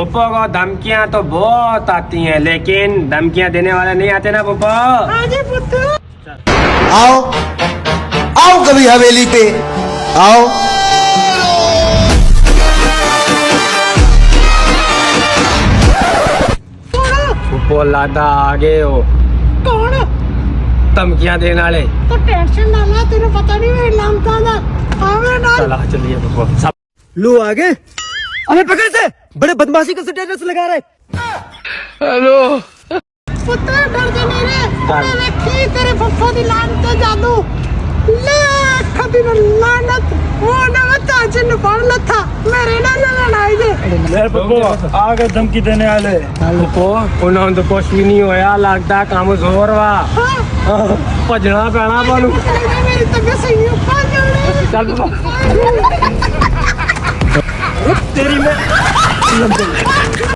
पुप्पो को धमकियां तो बहुत आती हैं, लेकिन धमकियां देने वाले नहीं आते ना पुप्पो। हाँ जी पुत्र। आओ आओ कभी हवेली पे आओ। पुप्पो लादा आगे हो, कौन? धमकियां देने वाले। तो टेंशन ना ले, तेरे पता नहीं है नामता ना आवे ना। चला चलिए पुप्पो सब। लो आगे। अरे पकड़ से, बड़े बदमाशी का स्टेटस लगा रहे। हेलो पुत्र डर जा नहीं रे, मैं देखी तेरे पप्पा दी लानत ते जादू ले कभी न लानत वो ना ताज न पड़ लथा मेरे ना लड़ाई दे। मेरे पुप्पो आगे धमकी देने वाले। पुप्पो उन्होंने तो कुछ भी नहीं होया, लगता काम जोर वा भजना पैना पानू। मेरी तबीयत सही हो पा चल पुप्पो तेरी मैं